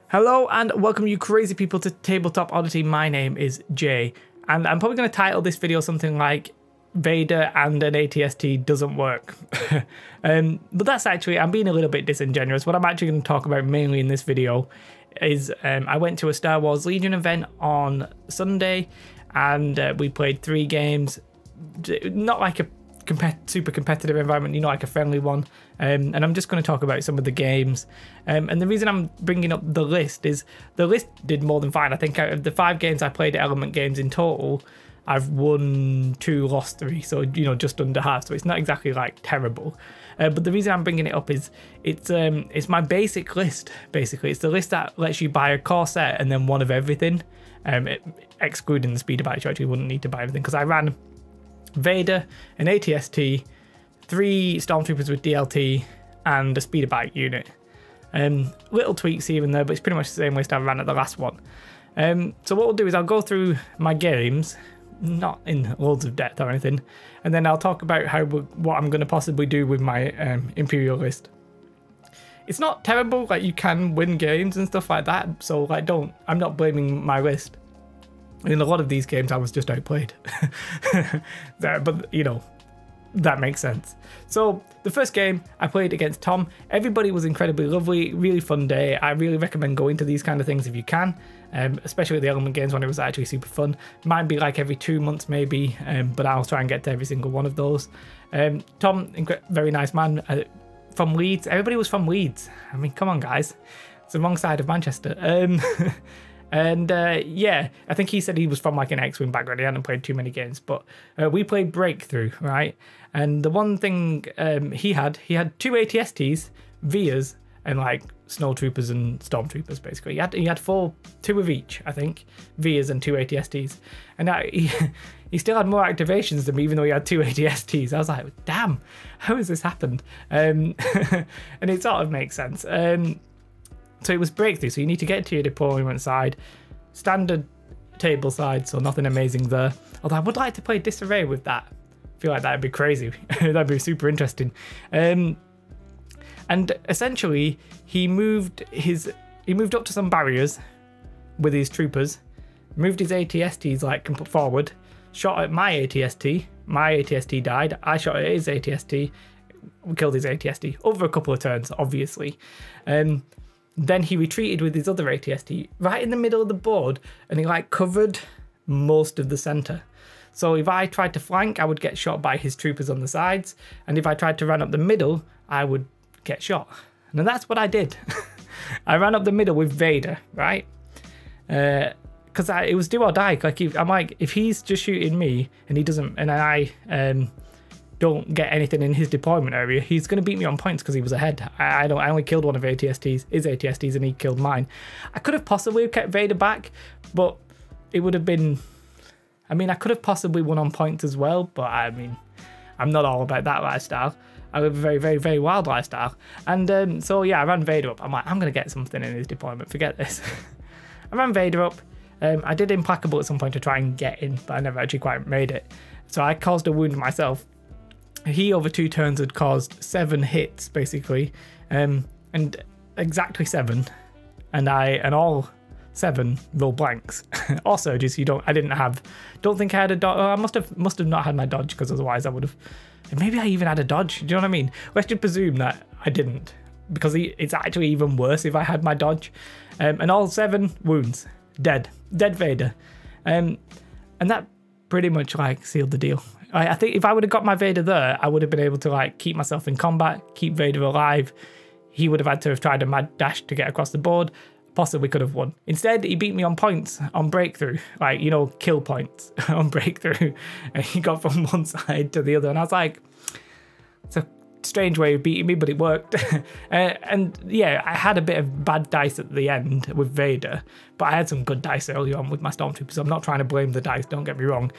Hello and welcome you crazy people to Tabletop Oddity. My name is Jay and I'm probably going to title this video something like Vader and an ATST doesn't work. But that's actually, I'm being a little bit disingenuous. What I'm actually going to talk about mainly in this video is I went to a Star Wars Legion event on Sunday and we played 3 games. Not like a super competitive environment, you know, like a friendly one, and I'm just going to talk about some of the games, and the reason I'm bringing up the list is the list did more than fine. I think out of the 5 games I played, Element games in total, I've won 2, lost 3, so you know, just under half, so it's not exactly like terrible, but the reason I'm bringing it up is it's my basic list. Basically it's the list that lets you buy a core set and then one of everything, excluding the speeder bikes. You actually wouldn't need to buy everything because I ran Vader, an ATST, 3 Stormtroopers with DLT, and a speeder bike unit. Little tweaks here and there, but it's pretty much the same list I ran at the last one. So what we'll do is I'll go through my games, not in loads of depth or anything, and then I'll talk about what I'm going to possibly do with my Imperial list. It's not terrible, like you can win games and stuff like that, so like I'm not blaming my list. In a lot of these games I was just outplayed. But you know, that makes sense. So the first game I played against Tom. Everybody was incredibly lovely, really fun day. I really recommend going to these kind of things if you can, especially the Element games when it was actually super fun. Might be like every 2 months maybe, but I'll try and get to every single one of those. Tom, very nice man, from Leeds. Everybody was from Leeds. I mean, come on guys, it's the wrong side of Manchester. And yeah, I think he said he was from like an X-Wing background. He hadn't played too many games, but we played Breakthrough, right? And the one thing he had 2 ATSTs, Vias, and like Snowtroopers and Stormtroopers. Basically, he had 2 of each, I think, Vias and 2 ATSTs, and he still had more activations than me, even though he had 2 ATSTs. I was like, damn, how has this happened? And it sort of makes sense. So it was Breakthrough, so you need to get to your deployment side, standard table side, so nothing amazing there. Although I would like to play Disarray with that. I feel like that'd be crazy. That'd be super interesting. And essentially he moved up to some barriers with his troopers, moved his ATSTs like forward, shot at my ATST died, I shot at his ATST, killed his ATST over a couple of turns, obviously. Then he retreated with his other ATST right in the middle of the board, and he like covered most of the center. So if I tried to flank, I would get shot by his troopers on the sides, and if I tried to run up the middle, I would get shot. And that's what I did. I ran up the middle with Vader, right? Because it was do or die. Like I'm like, if he's just shooting me and he doesn't, and I don't get anything in his deployment area, he's going to beat me on points because he was ahead. I only killed one of his ATSTs, and he killed mine. I could have possibly kept Vader back, but it would have been, I mean, I could have possibly won on points as well, but I mean, I'm not all about that lifestyle. I live a very, very, very wild lifestyle. And so yeah, I ran Vader up. I'm like, I'm going to get something in his deployment, forget this. I ran Vader up. I did Implacable at some point to try and get in, but I never actually quite made it. So I caused a wound myself. He over 2 turns had caused 7 hits basically, and exactly 7, and all 7 roll blanks. Also, just don't think I had a dodge. I must have not had my dodge, because otherwise I would have. Maybe I even had a dodge. Do you know what I mean? Let's just presume that I didn't, because it's actually even worse if I had my dodge. And all 7 wounds, dead Vader, and that pretty much like sealed the deal. I think if I would have got my Vader there, I would have been able to like keep myself in combat, keep Vader alive. He would have had to have tried a mad dash to get across the board, possibly could have won. Instead, he beat me on points, on Breakthrough, like, you know, kill points on Breakthrough. And he got from one side to the other, and I was like, it's a strange way of beating me, but it worked. And yeah, I had a bit of bad dice at the end with Vader, but I had some good dice early on with my Stormtroopers, so I'm not trying to blame the dice, don't get me wrong.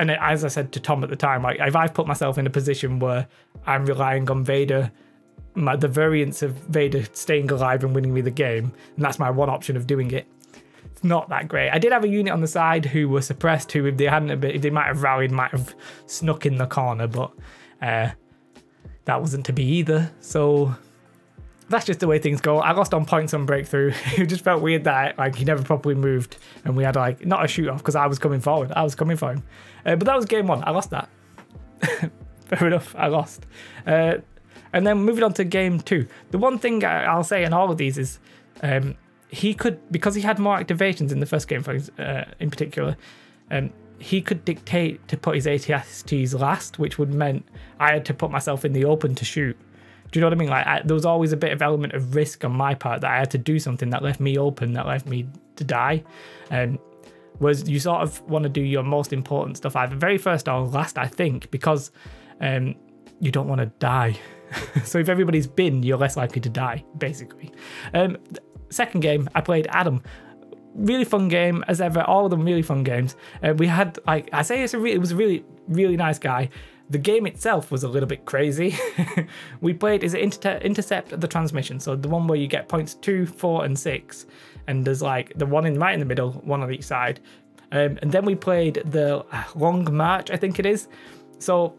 And as I said to Tom at the time, like, if I've put myself in a position where I'm relying on Vader, the variance of Vader staying alive and winning me the game, and that's my one option of doing it, it's not that great. I did have a unit on the side who were suppressed, who if they might have rallied, might have snuck in the corner, but that wasn't to be either. So that's just the way things go. I lost on points on breakthrough. It just felt weird that like he never properly moved, and we had like not a shoot off because I was coming forward. I was coming for him, but that was game 1. I lost that. Fair enough. I lost. And then moving on to game 2. The one thing I'll say in all of these is he could, because he had more activations in the first game, in particular. He could dictate to put his ATSTs last, which would meant I had to put myself in the open to shoot. Do you know what I mean? Like there was always a bit of element of risk on my part that I had to do something that left me open, that left me to die. Was you sort of want to do your most important stuff either very first or last, I think, because you don't want to die. So if everybody's been, you're less likely to die, basically. Second game, I played Adam. Really fun game as ever, all of them really fun games. We had, like I say, it was a really, really nice guy. The game itself was a little bit crazy. We played, is it Intercept the Transmission? So the one where you get points 2, 4 and 6. And there's like the one right in the middle, one on each side. And then we played the Long March, I think it is. So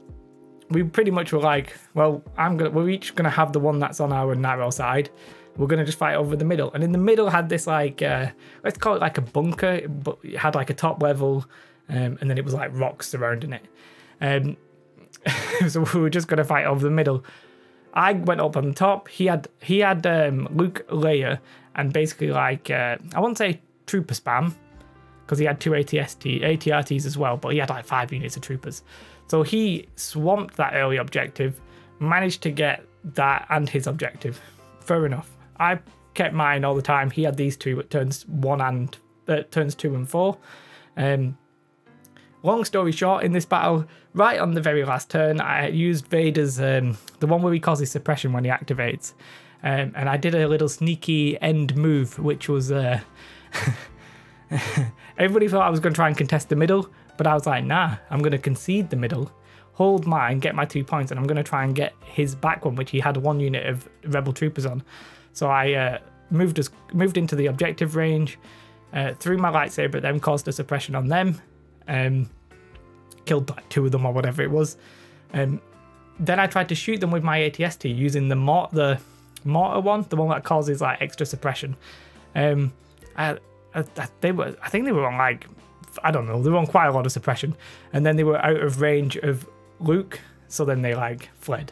we pretty much were like, well, we're each gonna have the one that's on our narrow side. We're gonna just fight over the middle. And in the middle had this like, let's call it like a bunker, but it had like a top level, and then it was like rocks surrounding it. So we were just gonna fight over the middle. I went up on the top. He had Luke Leia and basically like I won't say trooper spam because he had 2 ATRTs as well, but he had like 5 units of troopers. So he swamped that early objective, managed to get that and his objective. Fair enough. I kept mine all the time. He had these 2 at turns 2 and 4. Long story short, in this battle, right on the very last turn, I used Vader's, the one where he causes suppression when he activates. And I did a little sneaky end move, which was... everybody thought I was going to try and contest the middle, but I was like, nah, I'm going to concede the middle, hold mine, get my 2 points, and I'm going to try and get his back one, which he had 1 unit of rebel troopers on. So I moved into the objective range, threw my lightsaber at them, caused a suppression on them. Killed like 2 of them or whatever it was. Then I tried to shoot them with my ATST using the mortar one, the one that causes like extra suppression. I think they were on like, I don't know, they were on quite a lot of suppression, and then they were out of range of Luke, so then they like fled.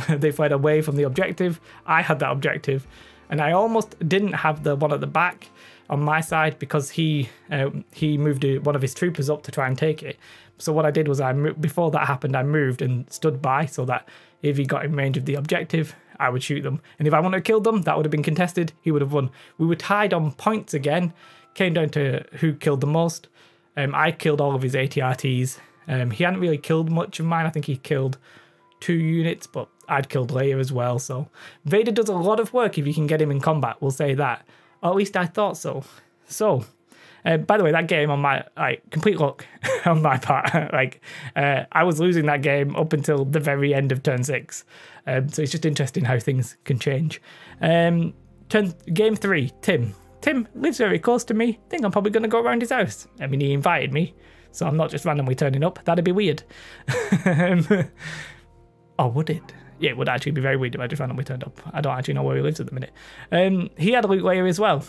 They fled away from the objective. I had that objective, and I almost didn't have the one at the back on my side because he moved one of his troopers up to try and take it. So what I did was before that happened, I moved and stood by so that if he got in range of the objective, I would shoot them. And if I wanted to kill them, that would have been contested. He would have won. We were tied on points again. Came down to who killed the most. I killed all of his ATRTs. He hadn't really killed much of mine. I think he killed 2 units, but I'd killed Leia as well. So Vader does a lot of work if you can get him in combat. We'll say that. Or at least I thought so. So, by the way, that game on my, complete luck on my part. I was losing that game up until the very end of turn 6. So it's just interesting how things can change. Game 3, Tim. Tim lives very close to me. I think I'm probably going to go around his house. I mean, he invited me, so I'm not just randomly turning up. That'd be weird. Or would it? Yeah, it would actually be very weird if I just randomly turned up. I don't actually know where he lives at the minute. He had a Luke Leia as well.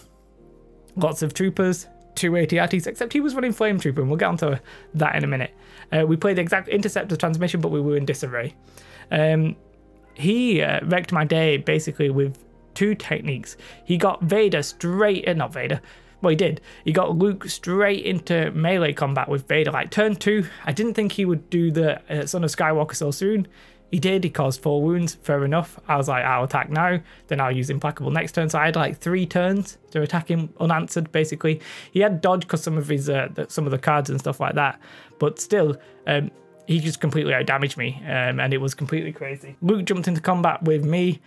Lots of troopers, 2 ATRTs, except he was running Flame Trooper, and we'll get onto that in a minute. We played the exact Intercept of Transmission, but we were in disarray. He wrecked my day basically with 2 techniques. He got Vader straight in, not Vader, well he did. He got Luke straight into melee combat with Vader. Like turn 2, I didn't think he would do the Son of Skywalker so soon. He did, he caused 4 wounds, fair enough. I was like, I'll attack now, then I'll use Implacable next turn. So I had like 3 turns to attack him unanswered, basically. He had dodge because some of his some of the cards and stuff like that, but still, he just completely outdamaged me, and it was completely crazy. Luke jumped into combat with me.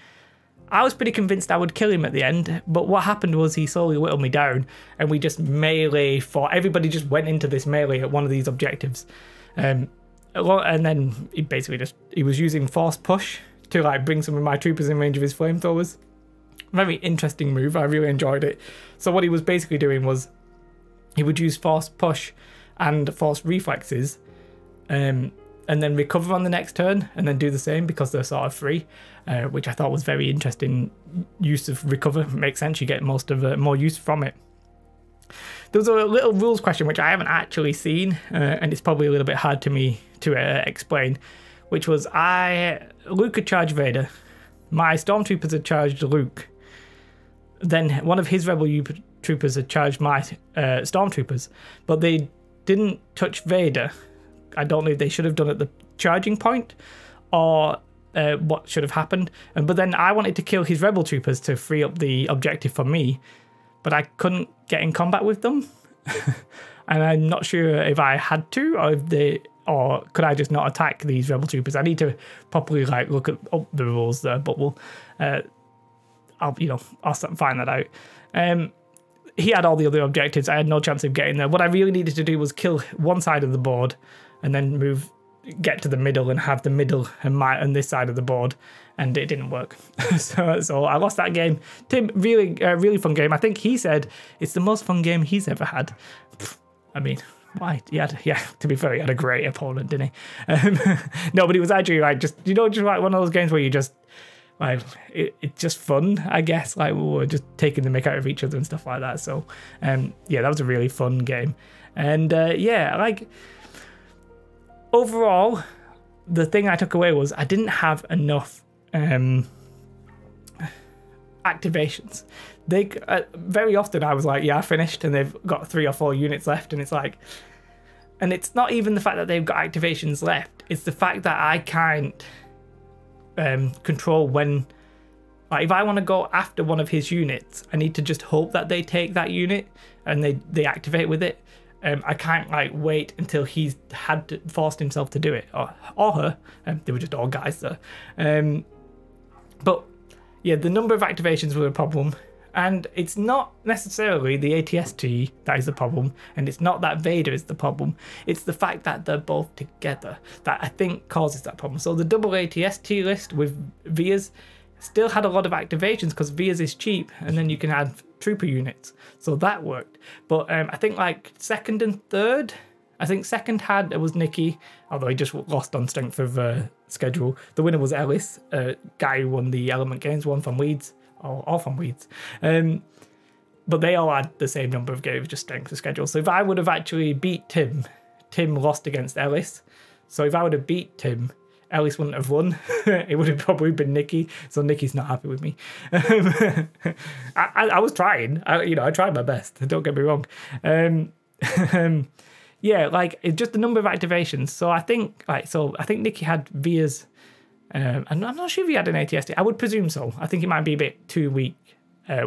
I was pretty convinced I would kill him at the end, but what happened was he slowly whittled me down, and we just melee fought. Everybody just went into this melee at one of these objectives. And then he was using force push to like bring some of my troopers in range of his flamethrowers. Very interesting move. I really enjoyed it. So what he was basically doing was he would use force push and force reflexes and then recover on the next turn and then do the same because they're sort of free, which I thought was very interesting use of recover. Makes sense, you get more use from it. There was a little rules question which I haven't actually seen, and it's probably a little bit hard to me to explain, which was Luke had charged Vader, my stormtroopers had charged Luke, then one of his rebel troopers had charged my stormtroopers, but they didn't touch Vader. I don't know if they should have done at the charging point or what should have happened. But then I wanted to kill his rebel troopers to free up the objective for me, but I couldn't get in combat with them. And I'm not sure if I had to or could I just not attack these rebel troopers. I need to properly like look at the rules there, but I'll find that out. He had all the other objectives. I had no chance of getting there. What I really needed to do was kill one side of the board and then get to the middle and have the middle and this side of the board, and it didn't work. so I lost that game. Tim, really fun game. I think he said it's the most fun game he's ever had. I mean, why? To be fair, he had a great opponent, didn't he? No, but he was actually like just like one of those games where you just like it's just fun, I guess. Like we're just taking the mick out of each other and stuff like that. So yeah, that was a really fun game. And yeah, like overall, the thing I took away was I didn't have enough activations. They very often I was like, yeah, I finished, and they've got 3 or 4 units left, and it's like, and it's not even the fact that they've got activations left, it's the fact that I can't control when, like if I want to go after one of his units, I need to just hope that they take that unit and they activate with it. I can't like wait until he's forced himself to do it, or her. They were just all guys there. But yeah, the number of activations were a problem, and it's not necessarily the ATST that is the problem, and it's not that Vader is the problem. It's the fact that they're both together that I think causes that problem. So the double ATST list with Vias still had a lot of activations because Vias is cheap, and then you can add trooper units, so that worked. But I think like second and third, I think second it was Nikki, although he just lost on strength of schedule. The winner was Ellis, a guy who won the Element Games, one from Leeds, all from Leeds. But they all had the same number of games, just strength of schedule. So if I would have actually beat Tim lost against Ellis. So if I would have beat Tim, Ellis wouldn't have won. It would have probably been Nikki. So Nikki's not happy with me. I was trying. I tried my best. Don't get me wrong. Yeah, like it's just the number of activations. So I think Nikki had Vias. I'm not sure if he had an ATST. I would presume so. I think it might be a bit too weak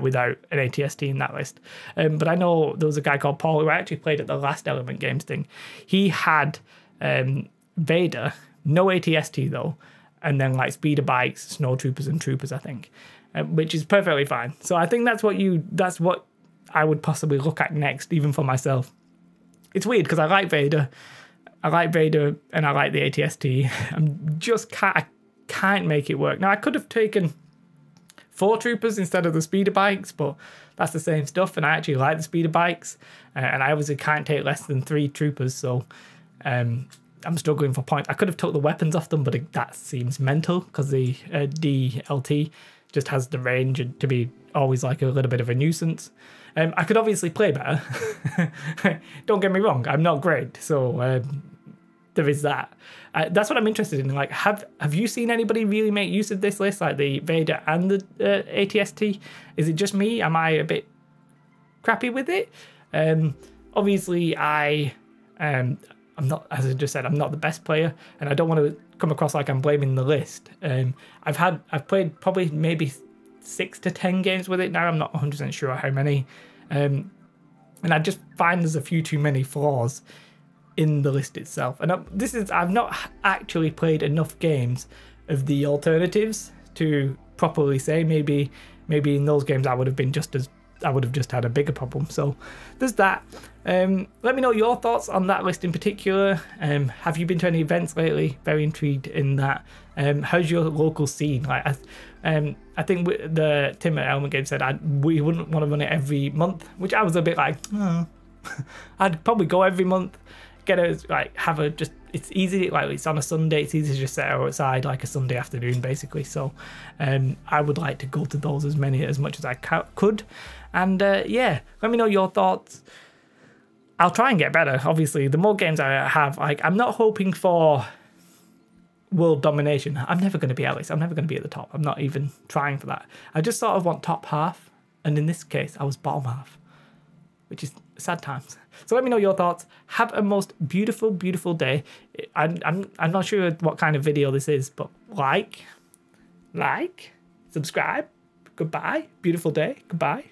without an ATST in that list. But I know there was a guy called Paul who I actually played at the last Element Games thing. He had Vader, no ATST though, and then like speeder bikes, snow troopers, and troopers, I think, which is perfectly fine. So I think that's what I would possibly look at next, even for myself. It's weird because I like Vader, and I like the ATST. I can't make it work. Now I could have taken 4 troopers instead of the speeder bikes, but that's the same stuff, and I actually like the speeder bikes, and I obviously can't take less than 3 troopers, so I'm struggling for points. I could have took the weapons off them, but that seems mental because the DLT just has the range to be always like a little bit of a nuisance. I could obviously play better. Don't get me wrong, I'm not great, so there is that. That's what I'm interested in. Like, have you seen anybody really make use of this list, like the Vader and the ATST? Is it just me? Am I a bit crappy with it? Obviously, I'm not, as I just said, I'm not the best player, and I don't want to come across like I'm blaming the list. I've played probably maybe 6 to 10 games with it now. I'm not 100% sure how many, and I just find there's a few too many flaws in the list itself. And I've not actually played enough games of the alternatives to properly say maybe in those games I would have just had a bigger problem. So there's that. Let me know your thoughts on that list in particular. Have you been to any events lately? Very intrigued in that. How's your local scene? Like, I think the Tim at Element Games said we wouldn't want to run it every month, which I was a bit like, oh. I'd probably go every month, just it's easy, like it's on a Sunday, it's easy to just set outside like a Sunday afternoon basically. So I would like to go to those as much as I could. And yeah, let me know your thoughts. I'll try and get better. Obviously, the more games I have, like, I'm not hoping for world domination. I'm never going to be at least. I'm never going to be at the top. I'm not even trying for that. I just sort of want top half. And in this case, I was bottom half, which is sad times. So let me know your thoughts. Have a most beautiful, beautiful day. I'm not sure what kind of video this is, but like, subscribe. Goodbye. Beautiful day. Goodbye.